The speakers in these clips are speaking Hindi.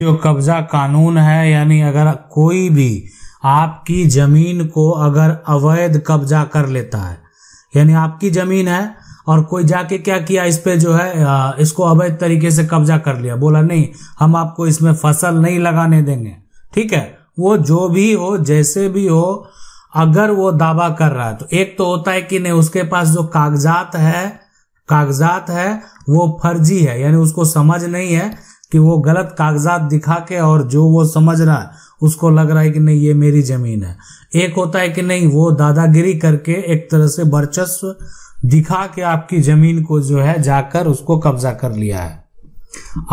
जो कब्जा कानून है, यानी अगर कोई भी आपकी जमीन को अगर अवैध कब्जा कर लेता है, यानी आपकी जमीन है और कोई जाके क्या किया, इस पे जो है इसको अवैध तरीके से कब्जा कर लिया, बोला नहीं हम आपको इसमें फसल नहीं लगाने देंगे, ठीक है, वो जो भी हो जैसे भी हो, अगर वो दावा कर रहा है तो एक तो होता है कि नहीं उसके पास जो कागजात है वो फर्जी है, यानी उसको समझ नहीं है कि वो गलत कागजात दिखा के और जो वो समझ रहा है उसको लग रहा है कि नहीं ये मेरी जमीन है। एक होता है कि नहीं वो दादागिरी करके एक तरह से वर्चस्व दिखा के आपकी जमीन को जो है जाकर उसको कब्जा कर लिया है।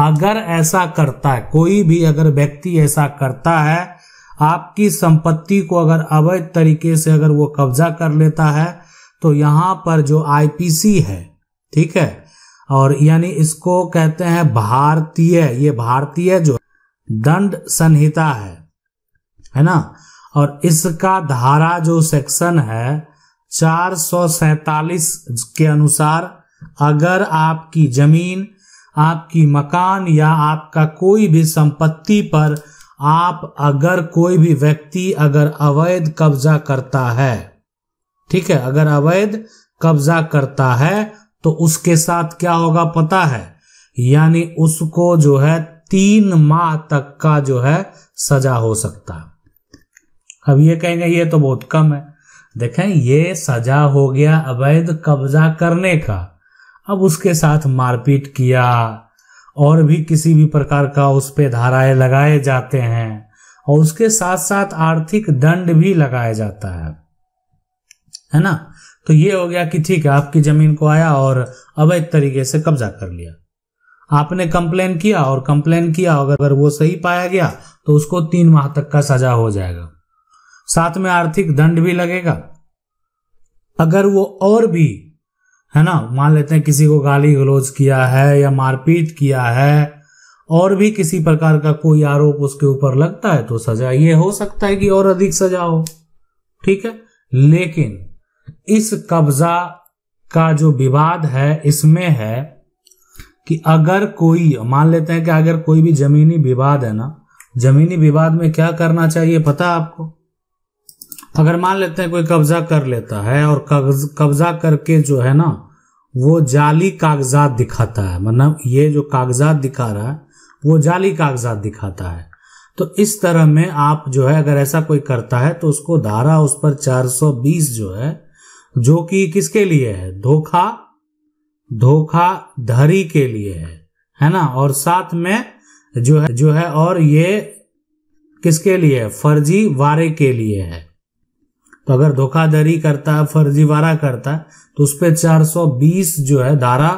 अगर ऐसा करता है कोई भी, अगर व्यक्ति ऐसा करता है, आपकी संपत्ति को अगर अवैध तरीके से अगर वो कब्जा कर लेता है, तो यहाँ पर जो आईपीसी है, ठीक है, और यानी इसको कहते हैं ये भारतीय जो दंड संहिता है ना, और इसका धारा जो सेक्शन है 447 के अनुसार, अगर आपकी जमीन, आपकी मकान या आपका कोई भी संपत्ति पर आप अगर कोई भी व्यक्ति अगर अवैध कब्जा करता है, ठीक है, अगर अवैध कब्जा करता है तो उसके साथ क्या होगा पता है, यानी उसको जो है 3 माह तक का जो है सजा हो सकता है। अब ये कहेंगे ये तो बहुत कम है, देखें ये सजा हो गया अवैध कब्जा करने का, अब उसके साथ मारपीट किया और भी किसी भी प्रकार का उस पे धाराएं लगाए जाते हैं और उसके साथ साथ आर्थिक दंड भी लगाया जाता है ना। तो ये हो गया कि ठीक है आपकी जमीन को आया और अवैध तरीके से कब्जा कर लिया, आपने कंप्लेन किया और कंप्लेन किया, अगर वो सही पाया गया तो उसको 3 माह तक का सजा हो जाएगा, साथ में आर्थिक दंड भी लगेगा। अगर वो और भी है ना, मान लेते हैं किसी को गाली गलौज किया है या मारपीट किया है और भी किसी प्रकार का कोई आरोप उसके ऊपर लगता है तो सजा ये हो सकता है कि और अधिक सजा हो, ठीक है। लेकिन इस कब्जा का जो विवाद है इसमें है कि अगर कोई, मान लेते हैं कि अगर कोई भी जमीनी विवाद है ना, जमीनी विवाद में क्या करना चाहिए पता है आपको? अगर मान लेते हैं कोई कब्जा कर लेता है और कब्जा करके जो है ना वो जाली कागजात दिखाता है, मतलब ये जो कागजात दिखा रहा है वो जाली कागजात दिखाता है, तो इस तरह में आप जो है अगर ऐसा कोई करता है तो उसको धारा उस पर 420 जो है, जो कि किसके लिए है, धोखाधड़ी के लिए है ना, और साथ में जो है और ये किसके लिए है, फर्जीवाड़े के लिए है। तो अगर धोखाधड़ी करता है, फर्जीवाड़ा करता है तो उस पे 420 जो है धारा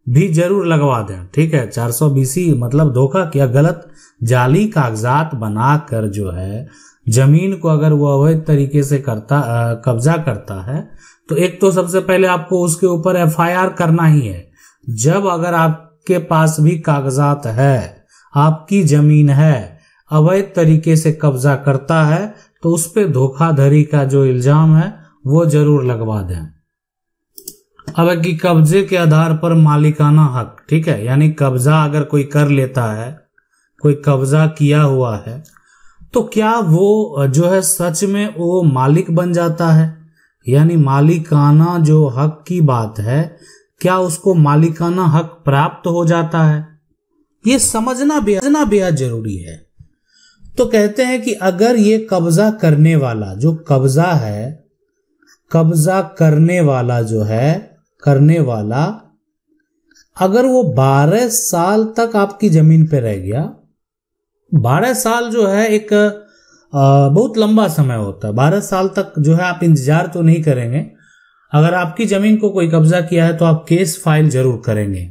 भी जरूर लगवा दें, ठीक है। 420 मतलब धोखा किया, गलत जाली कागजात बनाकर जो है जमीन को अगर वो अवैध तरीके से कब्जा करता है तो एक तो सबसे पहले आपको उसके ऊपर एफआईआर करना ही है। जब अगर आपके पास भी कागजात है, आपकी जमीन है, अवैध तरीके से कब्जा करता है तो उस पे धोखाधड़ी का जो इल्जाम है वो जरूर लगवा दें। अब कि कब्जे के आधार पर मालिकाना हक, ठीक है, यानी कब्जा अगर कोई कर लेता है, कोई कब्जा किया हुआ है, तो क्या वो जो है सच में वो मालिक बन जाता है, यानी मालिकाना जो हक की बात है, क्या उसको मालिकाना हक प्राप्त हो जाता है, ये समझना बेहद जरूरी है। तो कहते हैं कि अगर ये कब्जा करने वाला जो कब्जा है, कब्जा करने वाला अगर वो 12 साल तक आपकी जमीन पे रह गया, 12 साल जो है एक बहुत लंबा समय होता है, 12 साल तक जो है आप इंतजार तो नहीं करेंगे। अगर आपकी जमीन को कोई कब्जा किया है तो आप केस फाइल जरूर करेंगे,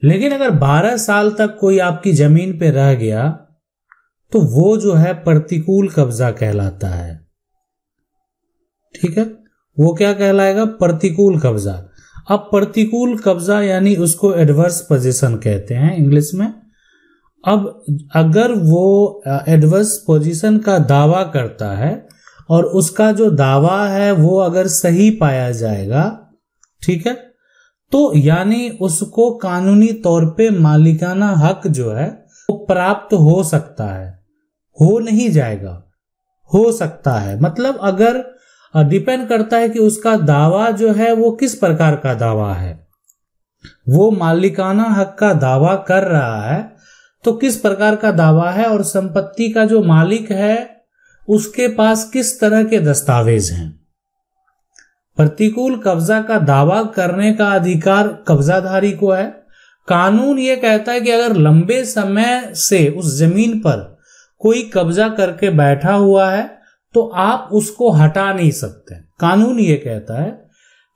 लेकिन अगर 12 साल तक कोई आपकी जमीन पे रह गया तो वो जो है प्रतिकूल कब्जा कहलाता है, ठीक है। वो क्या कहलाएगा, प्रतिकूल कब्जा। अब प्रतिकूल कब्जा यानी उसको एडवर्स पोजीशन कहते हैं इंग्लिश में। अब अगर वो एडवर्स पोजीशन का दावा करता है और उसका जो दावा है वो अगर सही पाया जाएगा, ठीक है, तो यानी उसको कानूनी तौर पे मालिकाना हक जो है वो प्राप्त हो सकता है, हो नहीं जाएगा, हो सकता है। मतलब अगर डिपेंड करता है कि उसका दावा जो है वो किस प्रकार का दावा है। वो मालिकाना हक का दावा कर रहा है तो किस प्रकार का दावा है, और संपत्ति का जो मालिक है उसके पास किस तरह के दस्तावेज हैं। प्रतिकूल कब्जा का दावा करने का अधिकार कब्जाधारी को है। कानून ये कहता है कि अगर लंबे समय से उस जमीन पर कोई कब्जा करके बैठा हुआ है तो आप उसको हटा नहीं सकते। कानून ये कहता है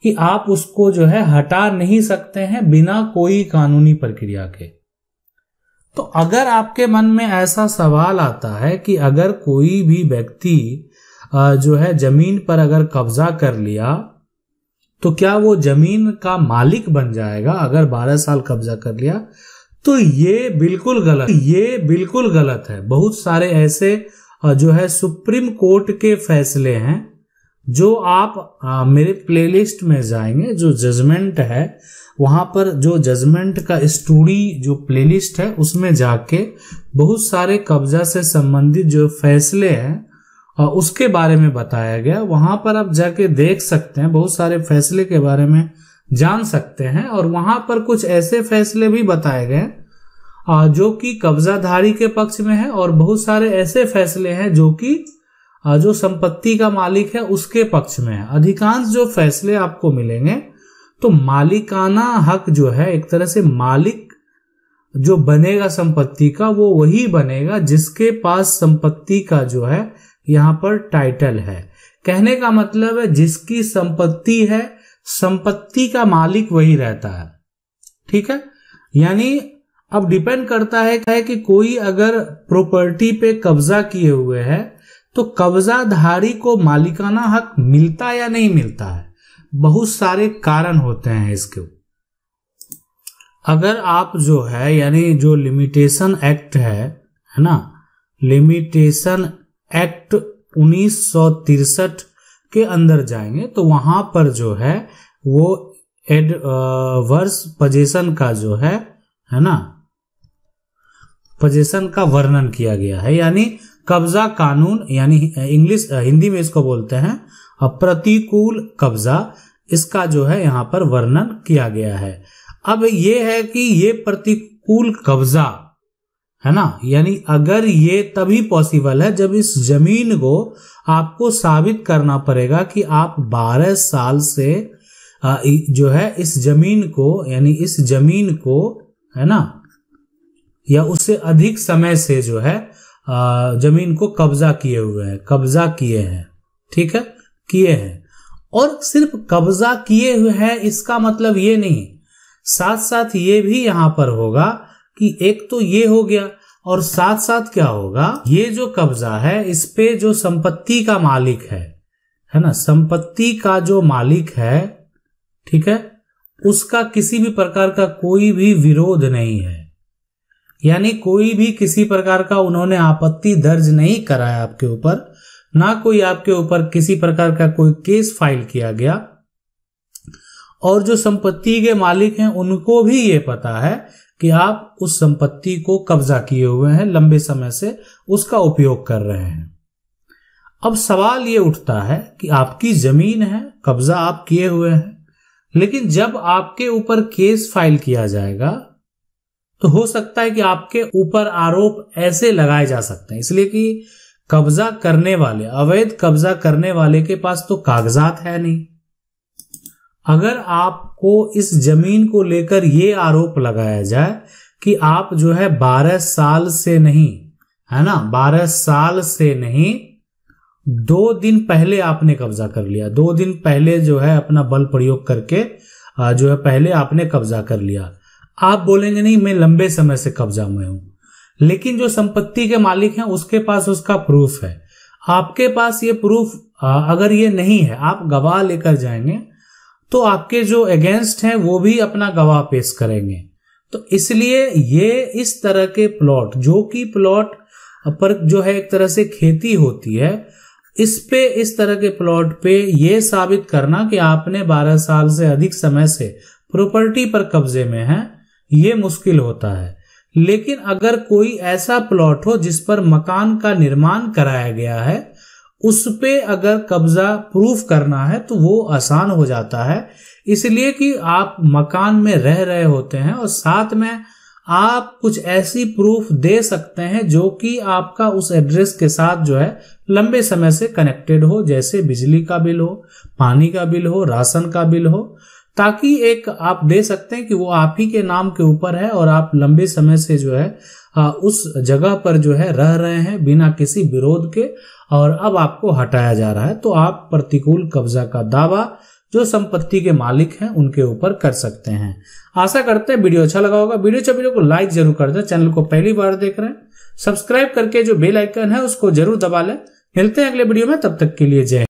कि आप उसको जो है हटा नहीं सकते हैं बिना कोई कानूनी प्रक्रिया के। तो अगर आपके मन में ऐसा सवाल आता है कि अगर कोई भी व्यक्ति जो है जमीन पर अगर कब्जा कर लिया तो क्या वो जमीन का मालिक बन जाएगा अगर 12 साल कब्जा कर लिया, तो ये बिल्कुल गलत है। बहुत सारे ऐसे जो है सुप्रीम कोर्ट के फैसले हैं जो आप मेरे प्लेलिस्ट में जाएंगे, जो जजमेंट है वहां पर, जो जजमेंट का स्टोरी जो प्लेलिस्ट है उसमें जाके बहुत सारे कब्जा से संबंधित जो फैसले हैं उसके बारे में बताया गया। वहां पर आप जाके देख सकते हैं, बहुत सारे फैसले के बारे में जान सकते हैं। और वहां पर कुछ ऐसे फैसले भी बताए गए जो कि कब्जाधारी के पक्ष में है, और बहुत सारे ऐसे फैसले हैं जो कि जो संपत्ति का मालिक है उसके पक्ष में है। अधिकांश जो फैसले आपको मिलेंगे तो मालिकाना हक जो है, एक तरह से मालिक जो बनेगा संपत्ति का वो वही बनेगा जिसके पास संपत्ति का जो है यहाँ पर टाइटल है। कहने का मतलब है जिसकी संपत्ति है, संपत्ति का मालिक वही रहता है। ठीक है, यानी अब डिपेंड करता है कि कोई अगर प्रॉपर्टी पे कब्जा किए हुए है तो कब्जाधारी को मालिकाना हक मिलता या नहीं मिलता है। बहुत सारे कारण होते हैं इसके। अगर आप जो है यानी जो लिमिटेशन एक्ट है ना, लिमिटेशन एक्ट 1963 के अंदर जाएंगे तो वहां पर जो है वो एडवर्स पोजीशन का जो है ना, पोजीशन का वर्णन किया गया है। यानी कब्जा कानून, यानी हिंदी में इसको बोलते हैं प्रतिकूल कब्जा, इसका जो है यहाँ पर वर्णन किया गया है। अब ये है कि ये प्रतिकूल कब्जा है ना, यानी अगर ये तभी पॉसिबल है जब इस जमीन को आपको साबित करना पड़ेगा कि आप 12 साल से जो है इस जमीन को, यानी इस जमीन को है ना, या उससे अधिक समय से जो है जमीन को कब्जा किए हुए हैं, कब्जा किए हैं। ठीक है, किए हैं। और सिर्फ कब्जा किए हुए हैं इसका मतलब ये नहीं, साथ साथ ये भी यहां पर होगा कि एक तो ये हो गया, और साथ साथ क्या होगा, ये जो कब्जा है इस पे जो संपत्ति का मालिक है ना, संपत्ति का जो मालिक है, ठीक है, उसका किसी भी प्रकार का कोई भी विरोध नहीं है। यानी कोई भी किसी प्रकार का उन्होंने आपत्ति दर्ज नहीं कराया आपके ऊपर, ना कोई आपके ऊपर किसी प्रकार का कोई केस फाइल किया गया। और जो संपत्ति के मालिक हैं उनको भी ये पता है कि आप उस संपत्ति को कब्जा किए हुए हैं, लंबे समय से उसका उपयोग कर रहे हैं। अब सवाल ये उठता है कि आपकी जमीन है, कब्जा आप किए हुए हैं, लेकिन जब आपके ऊपर केस फाइल किया जाएगा तो हो सकता है कि आपके ऊपर आरोप ऐसे लगाए जा सकते हैं, इसलिए कि कब्जा करने वाले, अवैध कब्जा करने वाले के पास तो कागजात है नहीं। अगर आपको इस जमीन को लेकर ये आरोप लगाया जाए कि आप जो है 12 साल से नहीं, है ना, 12 साल से नहीं, 2 दिन पहले आपने कब्जा कर लिया, 2 दिन पहले जो है अपना बल प्रयोग करके जो है पहले आपने कब्जा कर लिया, आप बोलेंगे नहीं मैं लंबे समय से कब्जा में हूं। लेकिन जो संपत्ति के मालिक हैं उसके पास उसका प्रूफ है। आपके पास ये प्रूफ अगर ये नहीं है, आप गवाह लेकर जाएंगे तो आपके जो अगेंस्ट हैं वो भी अपना गवाह पेश करेंगे। तो इसलिए ये इस तरह के प्लॉट, जो कि प्लॉट पर जो है एक तरह से खेती होती है, इस तरह के प्लॉट पे ये साबित करना कि आपने 12 साल से अधिक समय से प्रॉपर्टी पर कब्जे में है, ये मुश्किल होता है। लेकिन अगर कोई ऐसा प्लॉट हो जिस पर मकान का निर्माण कराया गया है, उस पे अगर कब्जा प्रूफ करना है तो वो आसान हो जाता है, इसलिए कि आप मकान में रह रहे होते हैं और साथ में आप कुछ ऐसी प्रूफ दे सकते हैं जो कि आपका उस एड्रेस के साथ जो है लंबे समय से कनेक्टेड हो, जैसे बिजली का बिल हो, पानी का बिल हो, राशन का बिल हो, ताकि एक आप दे सकते हैं कि वो आप ही के नाम के ऊपर है और आप लंबे समय से जो है उस जगह पर जो है रह रहे हैं बिना किसी विरोध के, और अब आपको हटाया जा रहा है, तो आप प्रतिकूल कब्जा का दावा जो संपत्ति के मालिक हैं उनके ऊपर कर सकते हैं। आशा करते हैं वीडियो अच्छा लगा होगा। वीडियो को लाइक जरूर कर दें। चैनल को पहली बार देख रहे हैं, सब्सक्राइब करके जो बेल आइकन है उसको जरूर दबा लें। मिलते हैं अगले वीडियो में, तब तक के लिए जय।